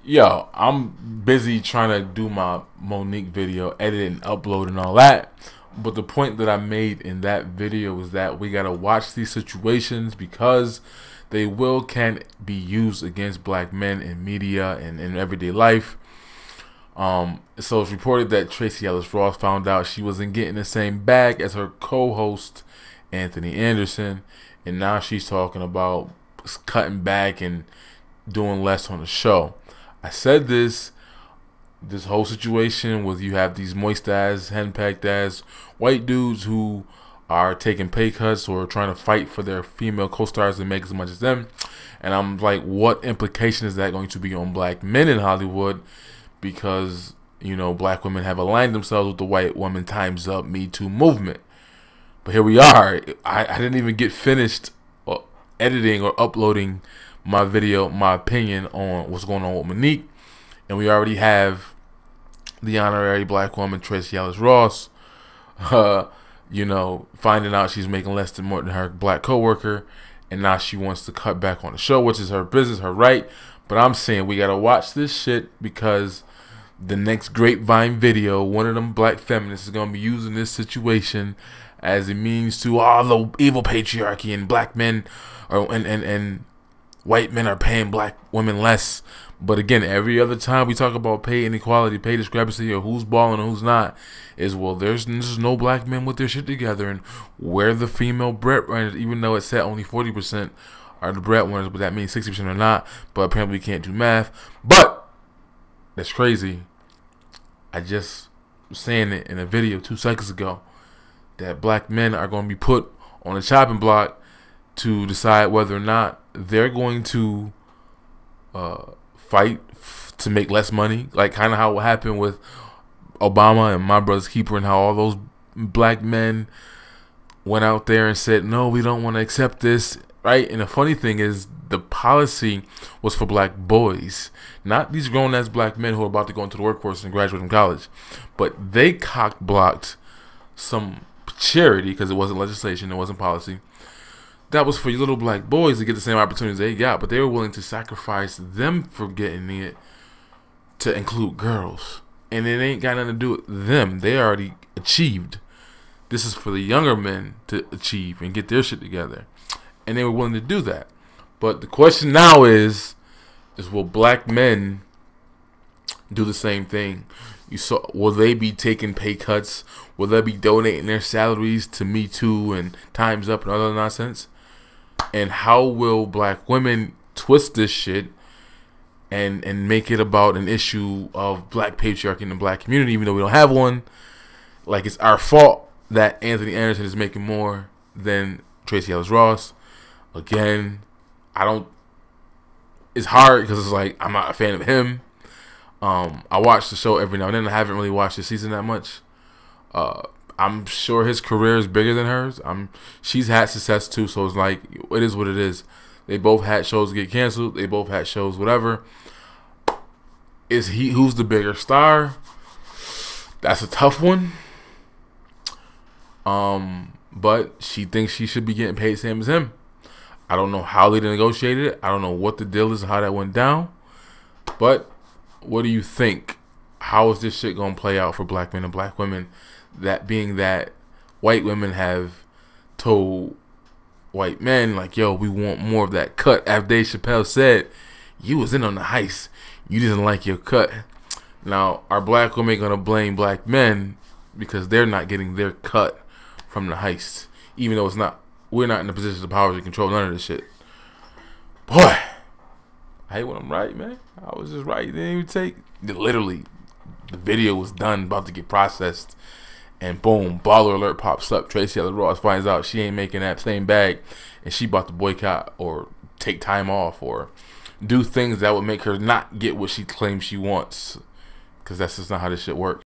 Yo, I'm busy trying to do my Monique video, edit and upload and all that. But the point that I made in that video was that we gotta watch these situations because they can be used against black men in media and in everyday life. So it's reported that Tracee Ellis Ross found out she wasn't getting the same bag as her co-host Anthony Anderson, and now she's talking about cutting back and doing less on the show. I said this whole situation with you have these moist ass, henpecked ass white dudes who are taking pay cuts or trying to fight for their female co-stars to make as much as them. And I'm like, what implication is that going to be on black men in Hollywood? Because, you know, black women have aligned themselves with the white woman Time's Up, Me Too movement. But here we are. I didn't even get finished editing or uploading my video, my opinion on what's going on with Monique, and we already have the honorary black woman Tracee Ellis Ross, you know, finding out she's making less than more than her black coworker, and now she wants to cut back on the show, which is her business, her right. But I'm saying we gotta watch this shit because the next Grapevine video, one of them black feminists is gonna be using this situation as a means to the evil patriarchy and black men and white men are paying black women less. But again, every other time we talk about pay inequality, pay discrepancy, or who's balling and who's not, is, well, there's no black men with their shit together, and where the female breadwinners, even though it said only 40% are the breadwinners, but that means 60% are not. But apparently we can't do math. But that's crazy. I just was saying it in a video 2 seconds ago that black men are going to be put on a chopping block to decide whether or not they're going to fight to make less money, like kind of how it happened with Obama and My Brother's Keeper, and how all those black men went out there and said, no, we don't want to accept this, right? And the funny thing is, the policy was for black boys, not these grown-ass black men who are about to go into the workforce and graduate from college. But they cock-blocked some charity, because it wasn't legislation, it wasn't policy, that was for little black boys to get the same opportunities they got, but they were willing to sacrifice them for getting it to include girls. And it ain't got nothing to do with them. They already achieved. This is for the younger men to achieve and get their shit together. And they were willing to do that. But the question now is will black men do the same thing? Will they be taking pay cuts? Will they be donating their salaries to Me Too and Time's Up and other nonsense? And how will black women twist this shit and make it about an issue of black patriarchy in the black community, even though we don't have one? Like, it's our fault that Anthony Anderson is making more than Tracee Ellis Ross. Again, it's hard because it's like, I'm not a fan of him. I watch the show every now and then. I haven't really watched the season that much. I'm sure his career is bigger than hers. She's had success too, so it's like, it is what it is. They both had shows get canceled. They both had shows, whatever. Who's the bigger star? That's a tough one. But she thinks she should be getting paid same as him. I don't know how they negotiated it. I don't know what the deal is and how that went down. But what do you think? How is this shit gonna play out for black men and black women? That being that white women have told white men, like, yo, we want more of that cut. After Dave Chappelle said, you was in on the heist, you didn't like your cut. Now, are black women gonna blame black men because they're not getting their cut from the heist, even though we're not in the position of power to control none of this shit? Boy, I hate when I'm right, man. I was just right. It didn't even take, literally, the video was done, about to get processed, and boom, baller alert pops up. Tracee Ellis Ross finds out she ain't making that same bag, and she about to boycott or take time off or do things that would make her not get what she claims she wants, because that's just not how this shit works.